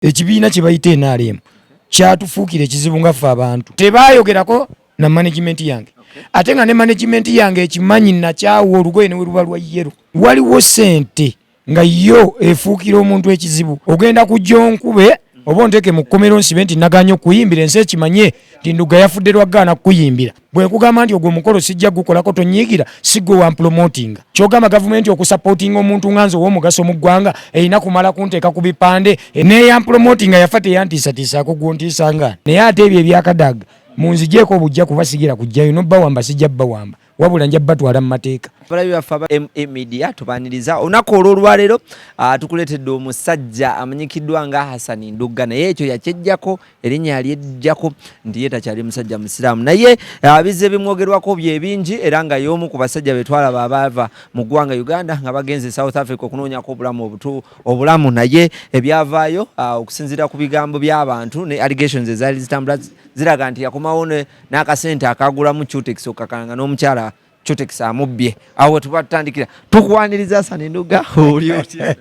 ekibiina kye bayita NRM kyatufuukira ekizibu nga ffe abantu tebayogerako na management yange ate nga ne management yange ekimanyi nakyawa olugoye ne weruba lwa yero waliwo sente nga yo efuukira omuntu ekizibu ogenda kujja onkube oba onteke mu kkomero nsibe nti naganya okuyimbira ensi ekimanye nti Nduuga yafudde lwagaana kuyimbira bwe nkugamba nti ogwo omukolo sijja gukolako tonyiigira si gwe wampromotinga kyogamba gavumenti okusapootinga omuntu nganze ow'omugaso mu ggwanga erina kumala kunteeka ku bipande neyampromotinga yafa teyantiisatiisaako gwontiisanga naye ate ebyo ebyakadaga munzijeeko obujja kubasigira kujjayo nobbawamba sijja bbawamba wabula nja batwala mu mateeka abalabi baffe aba media tubaniriza olunaku olw'olwaleero tukuleetedde omusajja amanyikiddwa nga Hassan Nduuga naye ekyo yakyejjako erinnya lyejjako nti ye takyali musajja musiraamu naye bize bimwogerwako bye bingi era nga y'omu ku basajja be twalaba abaava mu ggwanga Uganda nga bagenze South Africa okunoonyako obulamu naye ebyavaayo okusinziira ku bigambo by'abantu ne allegations ezaali zitambula ziraga nti yakomawo n'akasente akagulamu Cutex okakanga n'omukyala Cutex amubbye awo tuba tutandikira tukwaniriza Hassan Nduuga oli otya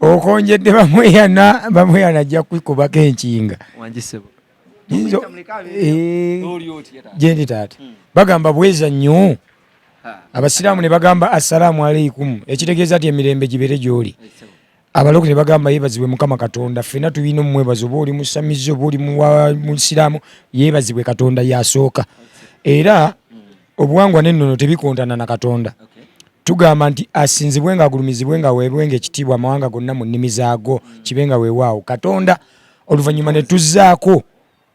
okonjedde bamweyana ajja kwikubako enkinga wanjisebo jendi taata bagamba bweza nnyo abasiraamu ne bagamba assalaamu alaikum ekitegeeza ti emirembe gibeere gy'oli abaloke ne bagamba yeebazibwe Mukama Katonda ffenna tulina omumwebazo oba oli musamizi oba oli musiraamu yeebazibwe Katonda yasooka era obuwangwa n'ennono tebikontana na Katonda tugamba nti asinzibwe nga agulumizibwe nga weebwe nga ekitiibwa amawanga gonna mu nnimi zaago kibe nga weewaawo Katonda oluvannyuma ne tuzzaako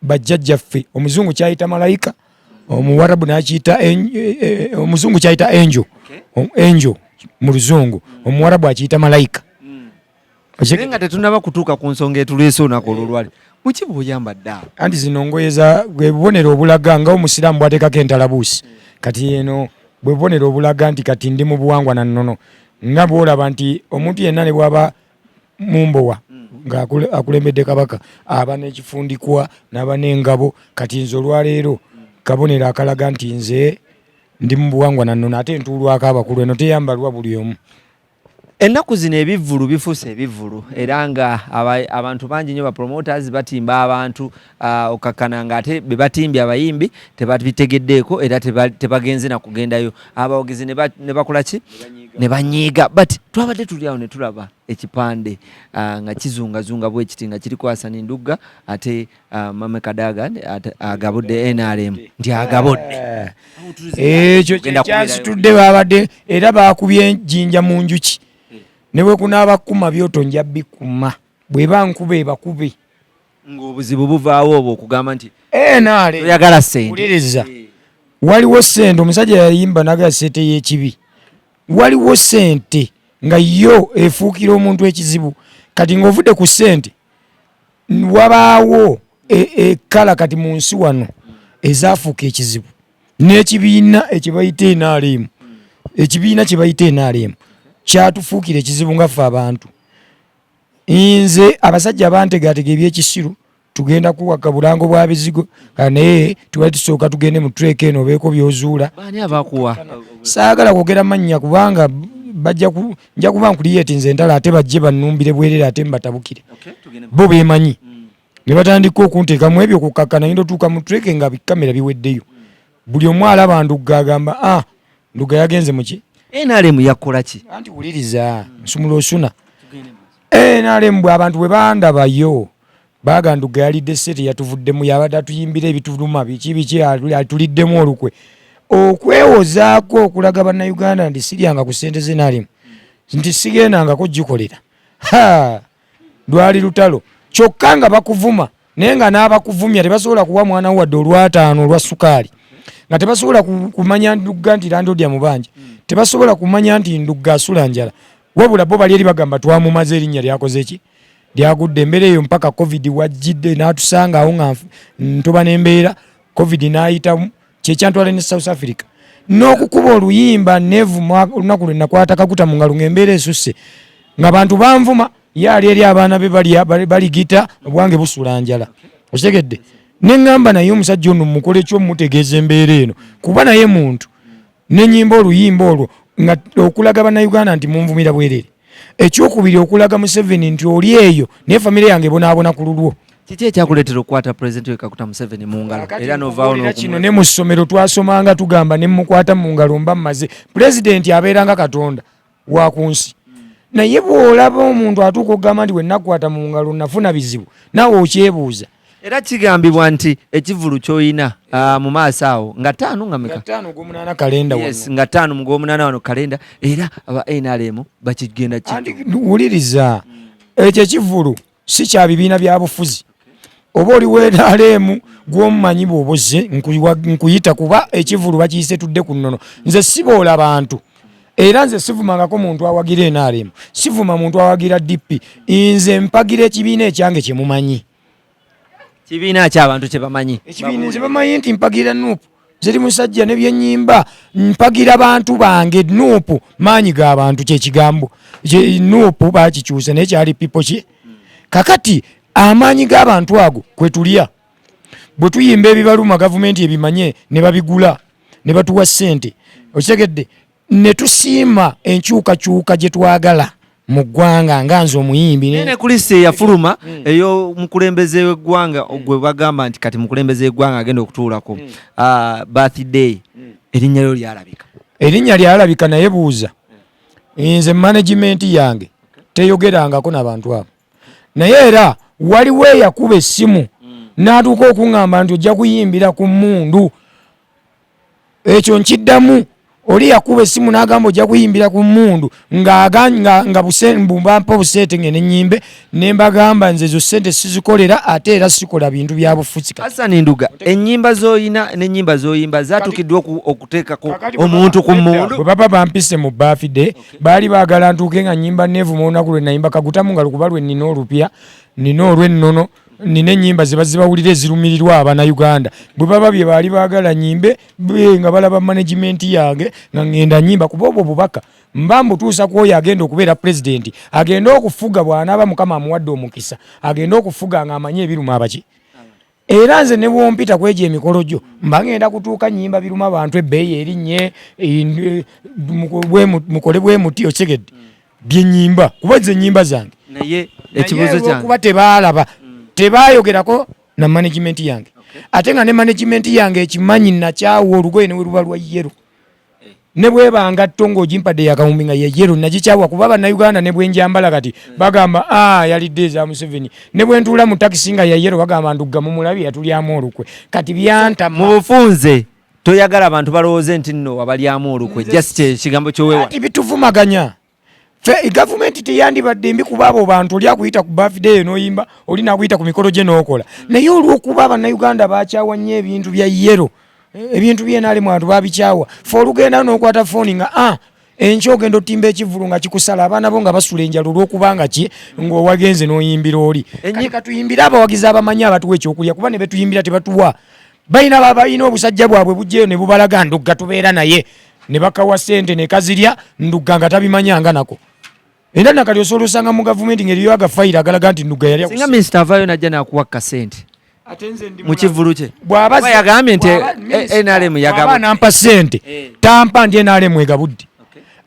bajjajjaffe omuzungu kyayita malayika omuwarabu n'akiyita omuzungu kyayita angel mu luzungu omuwarabu akiyita malayika nga tetunaba kutuuka ku nsonga etuleese olunaku olw'olwali buki bw'oyambadde awo anti zino ngoye za bwe bubonero obulaga nga omusiraamu bw'ateekako entalabuusi kati eno bwe bubonero obulaga nti kati ndi mu buwangwa na nnono nga bw'olaba nti omuntu yenna ne bw'aba mumbowa nga akulembedde kabaka aba n'ekifundikwa n'aba n'engabo kati nze olwaleero kabonero akalaga nti nze ndi mu buwangwa na nnono ate ntuulwako abakulu eno teyambalwa buli omu. Ennaku zino ebivvulu bifuuse ebivvulu era nga abantu bangi nnyo ba promoters batimba abantu okakkana nga ate be batimbye abayimbi tebabitegeddeeko era tebagenze na kugendayo abawagizi ne bakola ki ne banyiiga but twabadde tuli awo ne tulaba ekipande nga kizungazunga bwe kiti nga kiriko Hassan Nduuga ate Mame Kadaga agabudde NRM nti agabudde ekyo kyansitudde babadde era bakubye enjinja mu njuki newe kunaaba kuma byoto nja bikuma bwe bankuba ebakube ng'obuzibu buvaawo obwo okugamba nti naale oyagala ssente uliriza waliwo ssente omusajja yayimba naga sente y'ekibi waliwo ssente nga yo efuukira omuntu ekizibu kati ng'ovudde ku ssente wabaawo ekkala kati mu nsi wano ezaafuuka ekizibu n'ekibiina ekibayita NRM ekibiina kye bayita NRM kyatufuukira ekizibu nga ffe abantu nze abasajja bantegatega ebyekisiru tugenda kuwaka bulango bwa bizigo naye tuwali tusooka tugende mu trek eno obeeko byozuula baani abakuwa saagala kwogera mannya kubanga nja kuba nkuliyeti nze entala ate bajje bannumbire bwerere ate mbatabukire bo beemanyi ne batandika okunteekamu ebyo kukakkana ngenda otuuka mu trek nga bikamera biweddeyo buli omu alaba Nduuga agamba Nduuga yagenze muki NRM yakola ki anti wuliriza nsumula osuna NRM bwe abantu bwe bandabayo baga Nduuga yalidde sete yatuvuddemu yabadde atuyimbira ebituluma biki atuliddemu olukwe okwewozaako okulaga bannayuganda nti siryanga ku ssente ze NRM nti sigendangako gikolera lwali lutalo kyokka nga bakuvuma naye nga n'abakuvumya tebasobola kuwa mwana wo wadde olw'ataano olwa sukaali nga tebasobola kumanya Nduuga nti landodya mubanja tebasobola kumanya nti Nduuga asula njala wabula bo bali eri bagamba twamumaze erinnya lyakoze ki lyagudde embeera eyo mpaka covid wajjidde n'atusanga awo nga ntuba n'embeera covid n'ayitamu kyekyantwala ne South Africa n'okukuba oluyimba neevuma olunaku lwe nakwata kakuta mu ngalo ng'embeera esusse nga bantu banvuma yaali eri abaana be baligita obwange busula njala okitegedde neŋŋamba naye omusajja ono mukole ekyomutegeeza embeera eno kuba naye muntu nenyimba oluyimba olwo nga okulaga bannayuganda nti munvumira bwerere ekyokubiri okulaga Museveni nti oli eyo naye famire yange bonaabona ku lulwo. Kiki ekyakuleetera okukwata President Kaguta Museveni mu ngalo era n'ovaawo kino ne mu ssomero twasomanga tugamba ne mukwata mu ngalo mba mmaze. President abeeranga Katonda wa ku nsi. Naye bw'olaba omuntu atuuka okugamba nti we nakwata mu ngalo nafuna bizibu naawe okyebuuza. Era kigambibwa nti ekivulu ky'oyina mu maaso awo nga 5 nga meka 5 gw'omunaana kalenda wano. Yes, nga 5 mu gw'omunaana wano kalenda era aba NRM bakigenda wuliriza ekyo ekivulu si kya bibiina bya bufuzi. Oba oli NRM gw'omumanyi bw'oboze nkuyita kuba ekivulu bakiyise tudde ku nnono. Nze siboola bantu era nze sivumangako muntu awagira NRM, sivuma muntu awagira DP. Nze mpagira ekibiina ekyange kye mumanyi. Kibiina ky'abantu kye bamanyi. Ekibiina nze bamanyi nti mpagira Nuupu ziri musajja ne byennyimba, mpagira bantu bange. Nuupu maanyi g'abantu kye kigambo. Nuupu baakikyusa naye kyali people ki. Kakati amaanyi g'abantu ago kwe tulya. Bwe tuyimba ebibaluma gavumenti ebimanye ne babigula ne batuwa ssente. Okitegedde ne tusiima enkyukakyuka gye twagala mu ggwanga nga nze omuyimbi ne kulisi eyafuluma eyo mukulembeze w'eggwanga ogwe bagamba nti kati mukulembeze w'eggwanga agenda okutuulako birthday erinnya lyo lyalabika. Erinnya lyalabika naye buuza nze management yange teyogerangako n'abantu abo. Naye era waliwo eyakuba essimu n'atuuka okuŋŋamba nti ojja kuyimbira ku mmundu. Ekyo nkiddamu. Oli yakuba essimu n'agamba ojja kuyimbira ku mmundu nga bumpa buseete ngene nnyimbe ne mbagamba nze ezo ssente sizikolera ate era sikola bintu bya bufuzi. Hassan Nduuga, ennyimba z'oyina n'ennyimba z'oyimba zaatuukiddwa okuteekako omuntu ku mmundu. Bwe baba bampise mu birthday baali baagala ntuuke nga nnyimba neevuma olunaku lwe nayimba Kaguta mu ngalo kuba lwe nnina olupya nnina olw'ennono nina ennyimba ze bazibawulira ezirumirirwa Abannayuganda. Bwe baba bye baali baagala nyimbe nga balaba management yange nga ngenda nyimba kuba obwo bubaka mba mbutuusa ku oyo agenda okubeera pulezidenti agenda okufuga bw'anaaba Mukama amuwadde omukisa agenda okufuga ng'amanye ebiruma abaki. Era nze ne bwompita kwegyo emikolo gyo mba ngenda kutuuka nyimba biruma abantu ebbeeyi erinnye mukole bwe muti okitegedde byennyimba kuba ze ennyimba zange. Naye ekibuuzo kyange kuba tebaalaba tebayogerako na management yange. Ate nga ne management yange ekimanyi nakyawa olugoye ne weruba lwa yero ne bweba ngatto ng'ogimpadde yakawumbi nga ye yero nagikyawa kuba Bannayuganda ne bwenjambala kati bagamba yalidde eza Museveni ne bwentuula mu takisi nga ya yero bagamba Nduuga mumulabi yatulyamu olukwe kati byantama. Mu bufunze toyagala abantu balowooze nti nno abalyamu olukwe just ekigambo ky'oweewa kati bituvumaganya. Gavumenti teyandibadde mbi kuba abo bantu oli akuyita ku birthday n'oyimba oli nakuyita ku mikolo gye n'okola. Naye olw'okuba Abannayuganda bakyawa nnyo ebintu bya yero ebintu by'enali mu bantu babikyawa fe olugenda n'okwata fooni nga enkya ogenda otimba ekivulu nga kikusala abaana bo nga basula enjala olw'okubanga ki ng'owagenze n'oyimbira oli. Kati tuyimbira abawagizi abamanyi abatuwa ekyokulya kuba ne betuyimbira tebatuwa. Balina obusajja bwabwe bujjeyo ne bubalaga Nduuga tubeera naye ne bakawa ssente ne kazirya Nduuga nga tabimanyanga nako. Era nakali osobola osanga mu gavumenti ngeriyo agafayiro agalaga nti Nduuga yali singa minisita avaayo najja n'akuwa kasente mu kivulu kye bw'aba yagambye nti NRM yagaba nampa ssente tampa nti NRM egabudde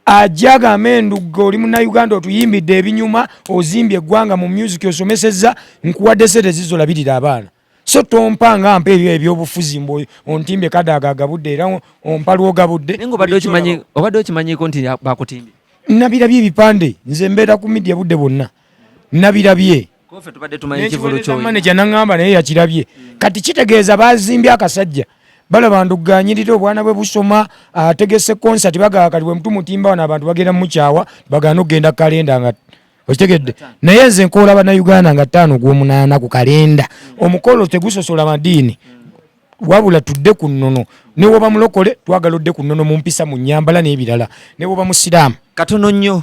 ajja agambe Nduuga oli Munnayuganda otuyimbidde ebinyuma ozimbye eggwanga mu music osomesezza nkuwadde ssente zizolabirira abaana so tompanga mpa ebyo ebyobufuzi mbo ontimbye Kadaga agabudde era ompa lw'ogabudde. Nenga obadde okimanyiko nti bakutimbye. Nabirabye ebipande nze mbeera ku media budde bonna nabirabye. Kofe tubadde tumanyi ekivulu kyo. Manager n'angamba naye yakirabye. Kati kitegeeza bazimbye akasajja balaba Nduuga anyirira obwana bwe busoma ategese concert bagakaliwe mtu mutimba wana abantu bagenda mukyawa bagana okgenda kalenda nga okitegedde. Naye nze nkola Bannayuganda nga 5 gw'omunaana ku kalenda omukolo tegusosola madiini wabula tudde ku nnono ne woba mulokole twagala odde ku nnono mu mpisa mu nnyambala n'ebirala ne woba musiraamu katono nnyo.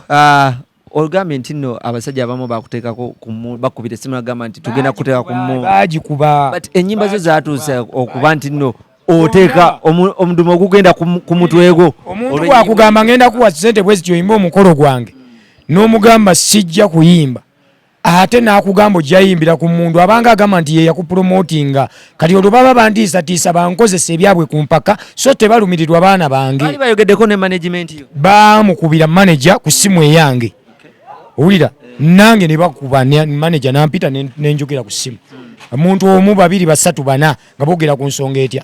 Olugambye nti nno abasajja abamu bakuteekako bakubira essimu agamba nti tugenda kuteeka ku mmu bagikuba but ennyimba zo zaatuuse okuba nti nno oteeka omudumo ogugenda ku mutwe gwo. Omuntu bwakugamba ngenda kuwa ssente bwe zityo oyimba omukolo gwange n'omugamba sijja kuyimba ate n'akugamba ojja yimbira ku mundu abanga agamba nti ye yakupromotinga kati olwo baba bantiisatiisa bankozesa ebyabwe ku mpaka so tebalumirirwa baana bange. Bali bayogeddeko ne management yo bamukubira manager ku ssimu eyange owulira nange ne bakuba manager nampita nenjogera ku simu omuntu omu babiri basatu bana nga boogera ku nsonga etya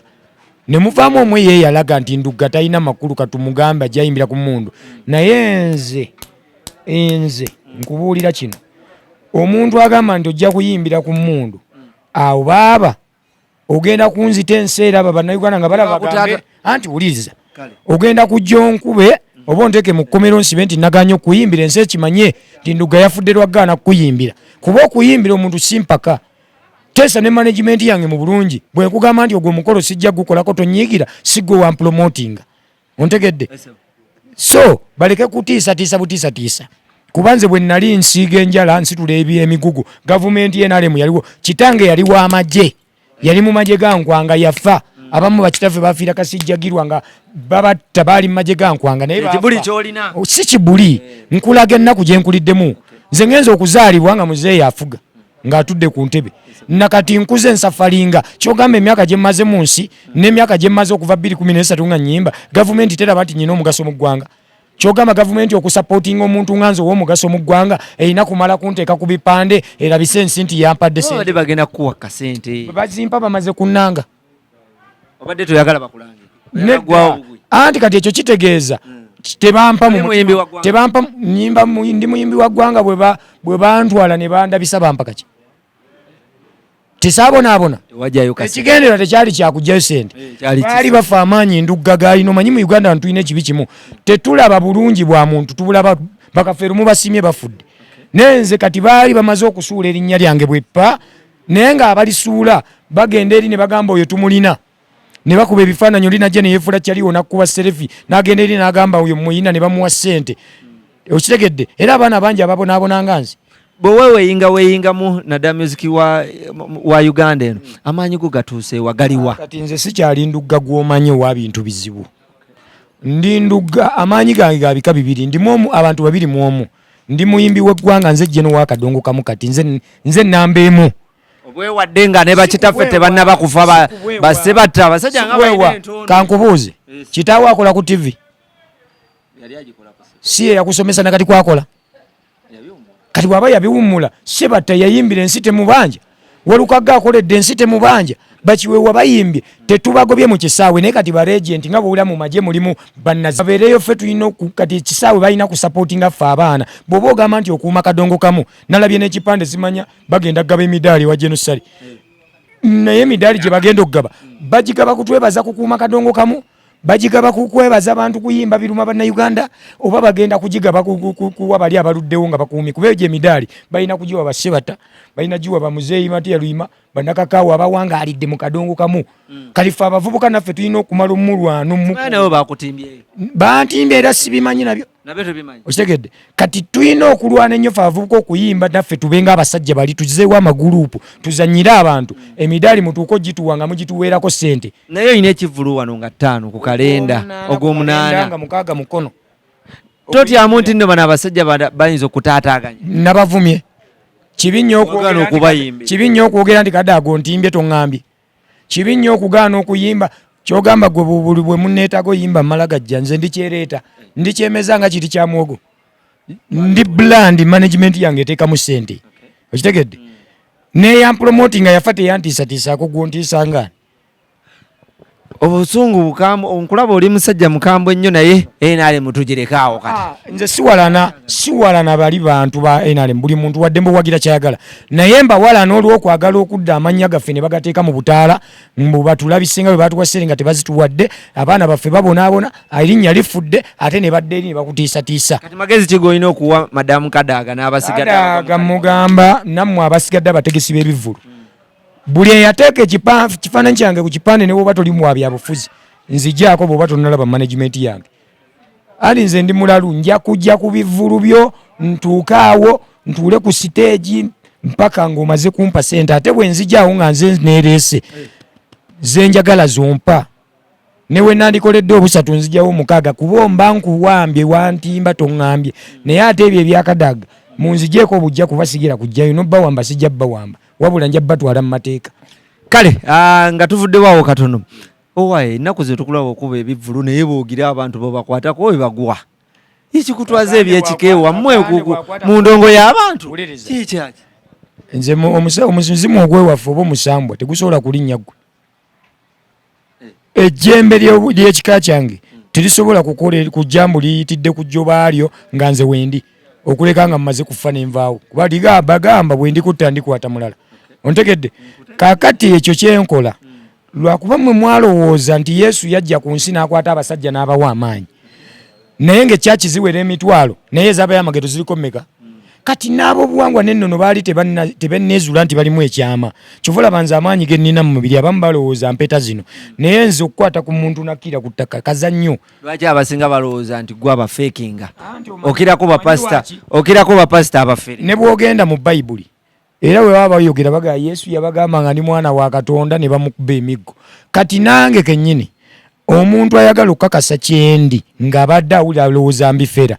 ne muvaamu omwe ye yalaga nti Nduuga talina makulu katumugambe ajayimbira ku mundu naye nze nkubuulira kino omuntu agamba nti ojja kuyimbira ku mundu awo baaba ogenda kunzita enseera aba bannayuganda nga balaba bagambe anti wuliriza ogenda kujja onkube oba onteeke mu kkomero nsibe nti naganya okuyimbira ensi ekimanye nti Nduuga yafudde lwaggaana kukuyimbira kuba okuyimbira omuntu simpaka teesa ne management yange mu bulungi bwe nkugamba nti ogwo omukolo sijja gukolako tonyiigira sigwe wa promotinga ontegedde so baleke kutiisatiisa butiisatiisa kubanze bwe nali nsiiga enjala nsitula emigugu gavumenti NRM yaliwo kitange yali wa magye yali mu magye ga Nkwanga yafa abamu bakitaffe bafiira kasijjagirwa nga babatta baali mu magye ga Nkwanga naye si kibuli nkulaga ennaku gye nkuliddemu nze ngenza okuzaalibwa nga muzeeyi afuga ng'atudde ku ntebe nakati nkuze nsafalinga kyogamba emyaka gye mmaze mu nsi n'emyaka gye mmaze okuva 2013 nga nnyimba gavumenti teraba nti nyina omugaso mu ggwanga kyogamba gavumenti okusapootinga omuntu nganze ow'omugaso mu ggwanga erina kumala kunteeka ku bipande erabise ensi nti yampadde sente bagenda kuwa kasente bazimpa bamaze kunnanga obadde toyagala bakulange anti kati ekyo kitegeeza tebampa nyimba ndi muyimbi wa ggwanga bwe bantwala ne bandabisa bampa kaki tisaabonaabona ekigendera tekyali kyakugjayo sente baali bafa amaanyi Nduuga gaalina omanyi mu Uganda ntulina ekibi kimu tetulaba bulungi bwa muntu tubulaba bakafeero mu basimye bafudde nenze kati baali bamaze okusuula erinnya lyange bweppa naye ng'abalisuula bagenda eri ne bagamba oyo tumulina ne bakuba ebifaananyi oli najja ne yeefula kyaliwo nakkuba serefi n'agenda eri n'agamba oyo muyina ne bamuwa ssente okitegedde era abaana bangi ababonaabonanga nze bwe weeyingamu nadda music wa Uganda eno amaanyi go gatuuse wagaliwa kati nze sikyali Nduuga gw'omanyi owa bintu bizibu ndi Nduuga amaanyi gange ga bika bibiri ndimu abantu babiri mu omu ndi muyimbi w'eggwanga nze jjeno w'akadongo kamu kati nze namba emu obwewadde nga ne bakitaffe tebannaba kufa basse batta abasajja nga balina entondo kankubuuze kitaawe akola ku TV si ye yakusomesa nakati kwakola kati bwaba yabiwummula sebatta yayimbira ensi temubanja walukaga akoledde ensi temubanja bakiweewa bayimbye tetubagobye mu kisaawe naye kati baregenti nga bwowula mu magye mulimu bannababeereyo ffe tulina kati ekisaawe balina kusapootinga ffe abaana bw'oba ogamba nti okuuma kadongo kamu nalabye n'ekipande simanya bagenda kugaba emidaali wa genosari naye emidaali gye bagenda okugaba bagigaba kutwebaza kukuuma kadongo kamu bagigaba kukwebaza abantu kuyimba biruma bannayuganda oba bagenda kugigaba kuwa bali abaluddewo nga bakuumi kuba egyo emidaali balina kugiwa basebata balina giwa bamuzeeyi Matiya Luyima bannakakaawo abawangaalidde mu kadongo kamu kalife abavubuka naffe tulina okumala omulwano bantimbye era sibimanyi nabyo okitegedde kati tulina okulwana ennyo fe abavubuka okuyimba naffe tubenga abasajja bali tuzizeewo amagurupu tuzanyire abantu emidaali mutuuka ogituwa nga mugituweerako ssente naye olina ekivulu wano nga 5 ku kalenda ogw'omunaana nga 6 mukono totyamu nti nno bano abasajja bayinza okutaataaganya nabavumye kibi nnyo okwogera nti Kadaga ontimbye toŋŋambye kibi nnyo okugaana okuyimba kyogamba gwe buli bwe munneetaaga oyimba mmala gajja nze ndikyereeta ndikyemeza nga kiti kya mwogo ndi brand management yange eteekamu ssente okitegedde neyampromotinga yafa teyantiisatiisaako gwontiisanga obusungu bukambo onkulaba oli musajja mukambwe ennyo naye NRM tugirekaawo kati nze siwalana bali bantu ba NRM buli muntu wadde mbuwagira kyayagala naye mbawalana olw'okwagala okudda amannya gaffe ne bagateeka mu butaala mbu batulabisenga bwe batuwa ssente nga tebazituwadde abaana baffe babonaabona erinnya lifudde ate ne badde eri ne bakutiisatiisa kati magezi ki g'olina okuwa madamu Kadaga n'abasigadde mugamba nammwe abasigadde abategesi b'ebivvulu buli eyateeka ekifaananyi kyange ku kipande ne bwoba toli muwa byabufuzi nzigyako bwoba tonalaba management yange ali nze ndi mulalu nja kujja ku bivvulu byo ntuukaawo ntuule ku siteegi mpaka ng'omaze kumpa ssente ate bwe nzijaawo nga nze neereese ze njagala zompa ne we nandikoledde obusatu nzijjawo 6 kuba mba nkuwambye wantimba toŋŋambye naye ate ebyo ebya Kadaga munzigyeko obujja kuba sigira kujjayo nobbawamba sijja bbawamba wabula nja batwala mu mateeka kale nga tuvuddewawo katono owaye ennaku ze tukulaba okuba ebivvulu naye boogira abantu bo bakwatako we bagwa Ichi kutwaze ebyekikeewa mmwe mu ndongo y'abantu kikyaki nze omuzimu ogwewaffe oba omusambwa tegusobola kulinnya ggwe ejjembe ly'ekika kyange terisobola kujjambu liyitidde ku jjoba lyo nga nze wendi okuleka nga mmaze kufa n'envaawo kuba bagamba bwe ndikutta ndikwata mulala ontegedde kaakati ekyo kyenkola lwakuba mmwe mwalowooza nti Yesu yajja ku nsi n'akwata abasajja n'abawa amaanyi naye ng'ekyaki ziwera emitwalo naye ez'abayo amageto ziriko mmeka kati n'abo buwangwa n'ennono baali tebanneezuula nti balimu ekyama kyova banze amaanyi ge nnina mu mubiri abamu balowooza mpeta zino naye nze okukwata ku muntu nakkira ku ttaka kaza nnyo. Lwaki abasinga balowooza nti gwe abafeekinga okirako bapasita abafere ne bw'ogenda mu Bayibuli era bwe baba bayogera baga Yesu yabagamba nga ni mwana wa Katonda ne bamukuba emiggo kati nange kennyini omuntu ayagala okukakasa kyendi ng'abadde awulira alowooza mbifera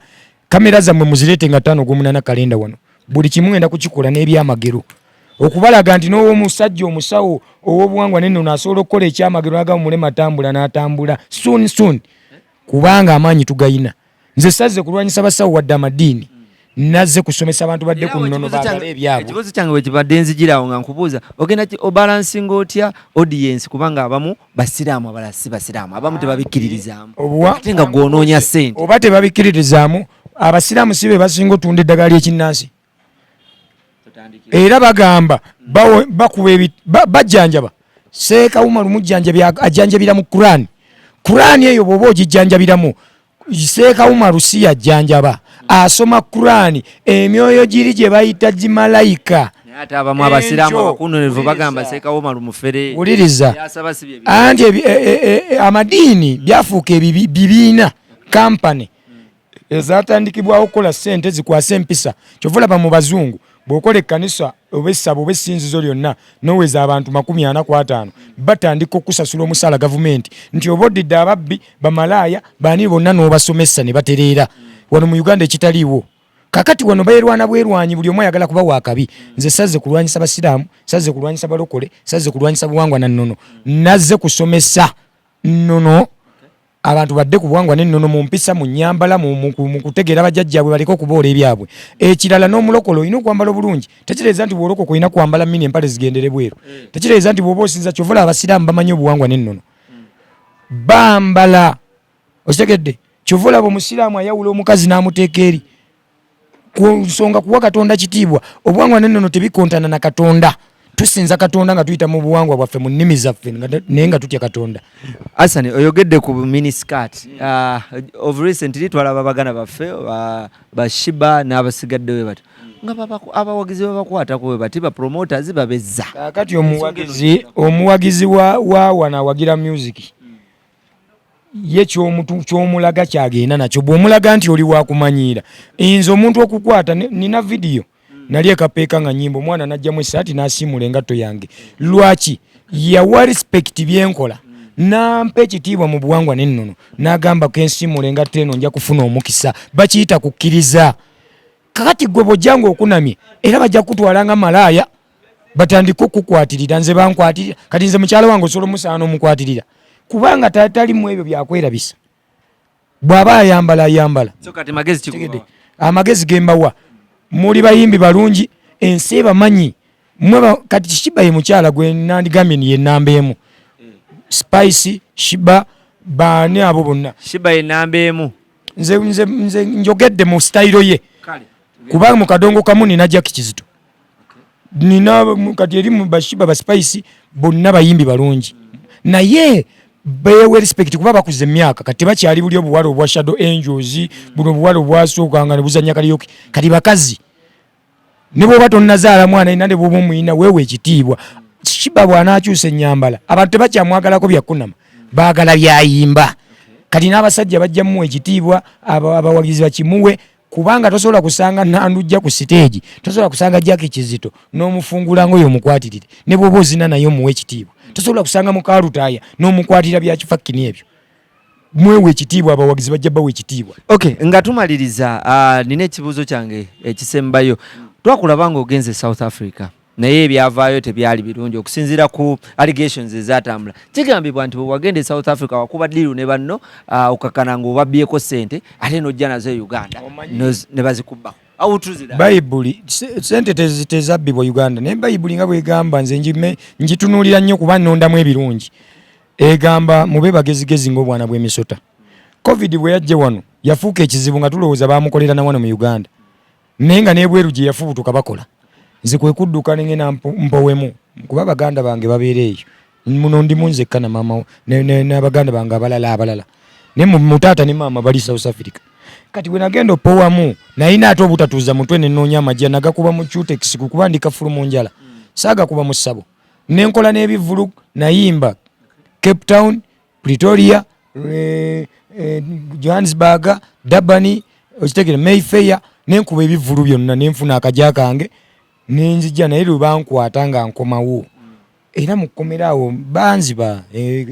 kamera zammwe muzireete nga 5 kalenda wano buli kimu ngenda kukikola n'ebyamagero okubalaga nti n'omusajja omusawo ow'obuwangwa n'ennono asobola okukola ekyamagero aga mulema atambula n'atambula soon kubanga amaanyi tugayina nze sazze kulwanyisa basawo wadde amadiini nazze kusomesa abantu badde ku nnono baagala ebyabwe. Ekibuuzo kyange bwe kibadde nzigirawo nga nkubuuza ogenda obalansinga otya audience kubanga abamu basiraamu abalala si basiraamu abamu tebabikkiririzaamu ate nga gw'onoonya ssente oba tebabikkiririzaamu abasiraamu si be basinga otunda eddagala ly'ekinnansi era bagamba bajjanjaba Seeka Umar mujjanjabi ajjanjabira mu Qur'an eyo bw'oba ogijjanjabiramu Seeka Umar si yajjanjaba asoma Qur'an emyoyo giri gye bayita gimalayika ate abamu abasiraamu abakundonevu bagamba Seeka Umar mufere uliriza anti amadiini byafuuka bibiina kampani ezatandikibwawo okukola ssente zikwasa empisa kyova olaba mu bazungu bw'okola ekkanisa oba essabo oba essinzizo lyonna n'oweza abantu 45 batandika okusasula omusaala gavumenti nti oba oddidde ababbi bamalaaya baani bonna n'obasomesa ne batereera wano mu Uganda ekitaliiwo kakati wano beerwana bwerwanyi buli omu ayagala kuba wakabi nze sazze kulwanyisa basiraamu sazze kulwanyisa balokole sazze kulwanyisa buwangwa na nnono nazze kusomesa nnono abantu badde ku buwangwa n'ennono mu mpisa mu nnyambala mu kutegeera bajjajjaabwe baliko okuboola ebyabwe ekirala n'omulokole olina okwambala obulungi tekireeza nti bw'olokoka olina kwambala mini empale zigendere bweru tekireeza nti bw'oba osinza kyovola abasiraamu bamanyi obuwangwa n'ennono bambala okitegedde kyova olaba omusiraamu ayawula omukazi n'amuteeka eri ku nsonga kuwa Katonda kitiibwa obuwangwa n'ennono tebikontana na Katonda tusinza Katonda nga tuyita mu buwangwa bwaffe mu nnimi zaffe naye nga tutya Katonda. Hassan oyogedde ku miniskirt of recently twalaba bagana baffe bashiba n'abasigadde we bato nga abawagizi babakwatako we bati ba promoters babezza kakati omuwagizi wa wana awagira music ye kyomulaga kyagenda nakyo bw'omulaga nti oli wakumanyiira nze omuntu okukwata nina video nali ekapeeka nga nyimbo mwana najjamu essaati n'asiimula engatto yange lwaki yawa respect byenkola nampa ekitiibwa mu buwangwa n'ennono n'agamba ko ensiimula engatto eno nja kufuna omukisa bakiyita kukkiriza kakati gwe bw'ojjanga okunamye era bajja kutwala nga malaaya batandika okukukwatirira nze bankwatirira kati nze mukyala wange osobola omusaana omukwatirira kubanga tatali mu ebyo byakwerabisa bw'aba ayambala so kati magezi kikuwa amagezi gembawa muli bayimbi balungi ensi bamanyi mwe kati Shiba ye mukyala gwe nandigambye ye namba emu Spice Shiba baani abo bonna Shiba ye namba emu nze njogedde mu style ye kubanga mu kadongo kamu nina Jack Kizito nina kati eri mu Bashiba ba Spice bonna bayimbi balungi naye bewe respect kuba bakuze emyaka kati bakyali buli obuwalo obwa Shadow Angels buno obuwalo obwasooka nga ne buzanya kaliyoki kati bakazi ne bwoba tonnazaala mwana ina ne bwoba omuyina wewe ekitiibwa Shiba bw'anaakyusa ennyambala abantu tebakyamwagalako byakunama baagala byayimba kati n'abasajja bajjamu ekitiibwa abawagizi bakimuwe kubanga tosobola kusanga Nandujja ku stage tosobola kusanga Jack Kizito n'omufungula ngoyo omukwatirire ne bwoba ozina naye omuwe ekitiibwa tosobola kusanga mukalutaya n'omukwatira bya kifakkini ebyo mwewe ekitiibwa abawagizi bajja bawe ekitiibwa. Okay nga tumaliriza nina ekibuuzo kyange ekisembayo twakulaba nga ogenze South Africa naye ebyavaayo tebyali birungi okusinziira ku allegations ezatambula. Kigambibwa nti wagenda e South Africa wakuba ddiiru ne banno okakana ng'obabbyeko ssente ate n'ojja nazo e Uganda ne bazikubbako. Bayibuli sente tezabbibwa Uganda naye bayibuli nga bwegamba nze njitunuulira nnyo kuba nnondamu ebirungi. Egamba mube bagezigezi ng'obwana bw'emisota. Covid bwe yajje wano yafuuka ekizibu nga tulowooza baamukolera na wano mu Uganda. Naye nga n'ebweru gye yafubutuka bakola. Nze kwe kudduka nengena mpowemu kuba baganda bange babeera eyo. Muno ndimu nzekka na maama n'abaganda bange abalala. Ne mutaata ne maama bali South Africa. Kati bwe nagenda opowamu nayina ate obutatuuza mutwe ne nnoonya amagya nagakuba mu Cutex kubandika fulumu njala. Saaga kuba mu ssabo. Nenkola n'ebivulu nayimba Cape Town, Pretoria, Johannesburg, Durban, okitegere Mayfair, nenkuba ebivulu byonna nenfuna akajja kange nenzija naye lubankwata nga nkomawo. Era mukomerawo banziba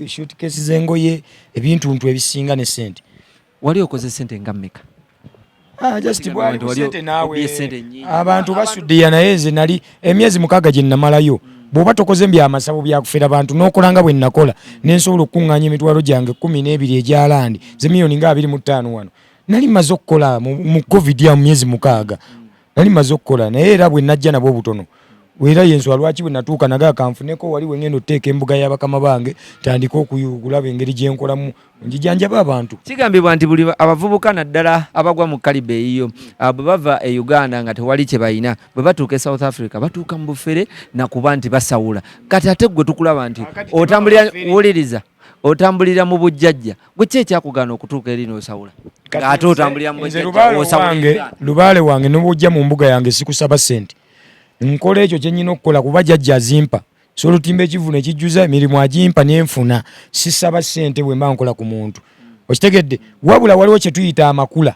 suitcase zengoye ebintu ebisinga ne sente. Wali okoze sente nga mmeka? Just bwali sente naawe abantu basuddiya naye nze nali emyezi 6 gye namalayo. Bw'oba tokoze by'amasabo byakufera abantu n'okolanga bwe nakola n'ensobola okuŋŋaanya emitwalo gyange 12 egyalandi ze miliyoni nga 25 wano. Nali maze okukola mu Covid ya myezi 6. Nali maze okukola naye era bwe najja nabo butono. Wera yenswa lwaki bwe natuuka naga kanfuneko wali wengendo teeka embuga y'abakama bange tandika okuyugulaba engeri gye nkolamu njijanjaba abantu. Kigambibwa nti buli abavubuka naddala abagwa mu kalibe eyo bwe bava e Uganda nga tewali kye bayina bwe batuuka e South Africa batuuka mu bufere nakuba nti basawula. Kati ate gwe tukulaba nti otambulira wuliriza otambulira mu bujjajja gwe ki ekyakugaana okutuuka eri n'osawula ate otambulira mu bujjajja osawula. Lubaale wange n'obujja mu mbuga yange sikusaba sente. Nkola ekyo kye nnina okukola kuba jjajja azimpa. So lutimba ekivuna ekijjuza emirimu agimpa nenfuna. Sisaba sente bwe mba nkola ku muntu. Okitegedde wabula waliwo kye tuyita amakula.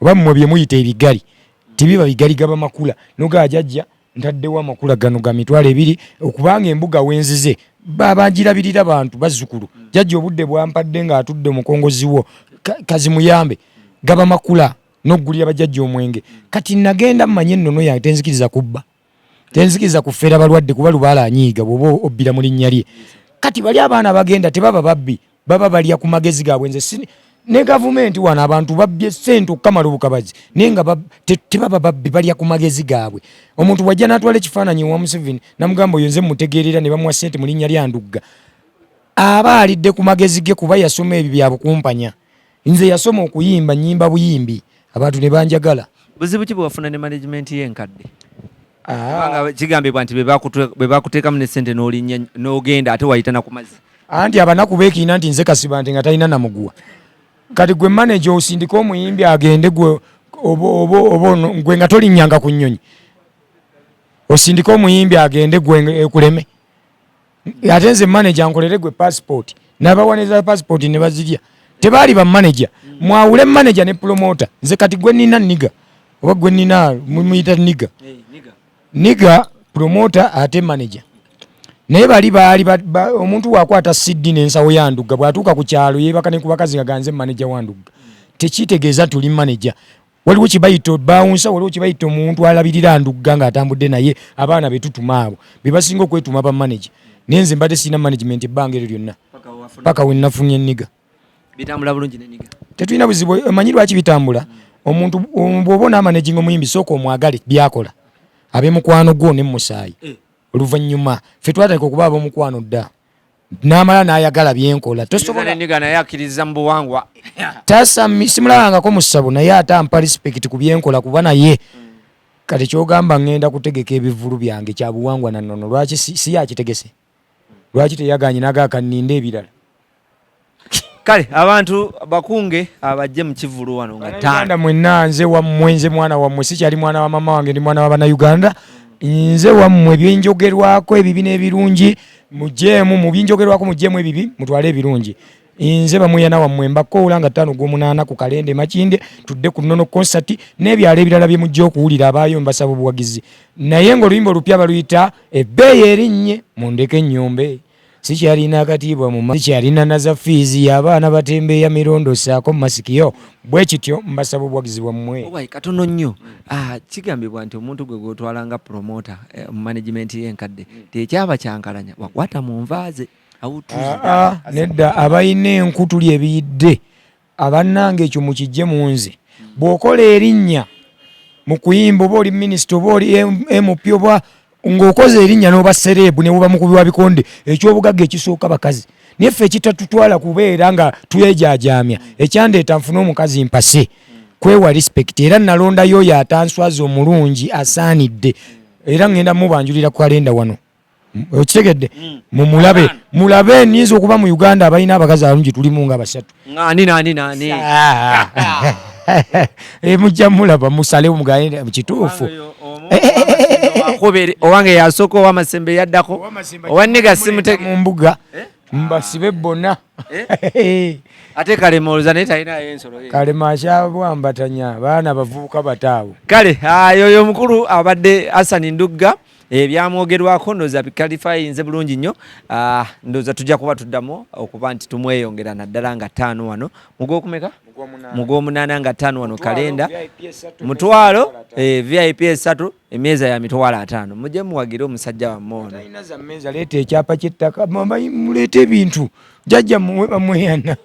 Oba mmwe bye muyita ebigali. Tibiba bigali gaba makula. Noga ajajja ntaddewo amakula gano ga mitwalo 2 okubanga embuga wenzize. Banjirabirira bantu bazzukulu. Jjajja obudde bwampadde nga atudde mukongozi wo. Kazi muyambe. Gaba makula n'oggulira bajjajja omwenge. Kati nagenda mmanye ennono yange tenzikiriza kubba. Tenzikiriza kufera balwadde kuba Lubaale anyiiga bw'oba obbira mu linnya lye. Kati bali abaana bagenda tebaba babbi baba balya ku magezi gaabwe. Nze ne gavumenti wana abantu babbye ssente okukamala obukabazi naye nga tebaba babbi balya ku magezi gaabwe. Omuntu wajja n'atwala ekifaananyi wa Museveni namugamba oyo nze mutegeerera ne bamuwa ssente mu linnya lya Nduuga. Aba alidde ku magezi ge kuba yasoma ebyo bya bukumpanya. Nze yasoma okuyimba nnyimba buyimbi abantu ne banjagala. Buzibu ki bwafuna ne management y'enkadde? Kigambibwa nti be bakuteekamu ne ssente n'olinnya n'ogenda ate wayita na ku mazzi. Anti abanaku beekiina nti nze kasiba nti nga talina namuguwa. Kati gwe manager osindika omuyimbi agende gwe gwe nga tolinnyanga ku nnyonyi. Osindika omuyimbi agende gwe ekuleme. Ate nze manager nkolere gwe passport. N'abawaniza passport ne bazirya. Tebaali ba manager. Mwawule manager ne promoter. Nze kati gwe nina nniga. Oba gwe nina muyita nniga. Niga promoter ate manager. Naye baali omuntu wakwata CD n'ensawo ya Nduuga bw'atuuka ku kyalo yeebaka ne ku bakazi nga ganze manager wa Nduuga. Tekitegeeza tuli manager. Waliwo kibayito bawunsa waliwo kibayito omuntu alabirira Nduuga ng'atambudde naye abaana be tutuma abo. Be basinga okwetuma ba manager. Nenze mbadde sina management ebbanga eryo lyonna. Paka we nafunye nniga. Bitambula bulungi ne nniga. Tetulina buzibu manyi lwaki bitambula. Omuntu bw'oba n'amanaging omuyimbi sooka omwagale byakola. Ab'emukwano gwo ne musaayi. Oluvannyuma ffe twatandika okuba ab'omukwano dda. N'amala n'ayagala byenkola. Tosobola nniga naye akkiriza mu buwangwa. Simulabangako mu ssabo naye ate ampa respect ku byenkola kuba naye. Kati kyogamba ngenda kutegeka ebivulu byange kya buwangwa na nnono. Lwaki si yakitegese? Lwaki teyaganye n'agaaka nninde ebirala? Kale abantu bakunge abajje mu kivulu wano nga ttaano. Mwenna nze wammwe nze mwana wammwe sikyali mwana wa mama wange ndi mwana wa Bannayuganda. Nze wammwe byenjogerwako ebibi n'ebirungi mujjeemu mu byenjogerwako mujjeemu ebibi mutwale ebirungi. Nze bamuyana wammwe mbakoola nga 5 gw'omunaana ku Kalende Makinde tudde ku nnono concert n'ebyalo ebirala bye mujja okuwulira abaayo mbasaba obuwagizi. Naye ng'oluyimba olupya baluyita ebbeeyi erinnye mundeke ennyombe. sikyalina akatiibwa mu sikyalina naza fiizi y'abaana batembeeya mirondo saako masikiyo bwe kityo mbasaba obuwagizi bwammwe. Katono nnyo kigambibwa nti omuntu gwe gwotwala nga promota mu management y'enkadde tekyaba kyankalanya wakwata mu nvaaze nedda abalina enku tuli ebiyidde abannange ekyo mukijje mu nze bw'okola erinnya mu kuyimba oba oli minisita oba oli MP oba ng'okoze erinnya n'oba serebu ne buba mukubi wa bikonde ekyobugagga ekisooka bakazi naye ffe ekitatutwala kubeera nga twejaajamya ekyandeeta nfune omukazi mpase kwewa respect era nalondayo oyo atanswaza omulungi asaanidde era ngenda mubanjulira ku kalenda wano okitegedde mulabe niyinza okuba mu Uganda abalina abakazi abalungi tulimu nga basatu nani mujja mulaba musalewo mugane mu kituufu owange yasooka ow'amasembe yaddako owanniga simutege mu mbuga mbasibe bonna ate kalema oluza naye talinayo ensolo kalema akyabwambatanya baana bavubuka bataawo kale oyo omukulu abadde Hassan Nduuga ebyamwogerwako ndowooza bikalifayinze bulungi nnyo ndowooza tujja kuba tuddamu okuba nti tumweyongera naddala nga 5 wano mugwokumeka mugwomunaana nga 5 wano kalenda mutwalo VIP 3 emmeeza ya mitwalo 5 mujje muwagire omusajja wammwe ono talina za mmeeza leeta ekyapa ky'ettaka muleete ebintu jjajja muwe bamweyana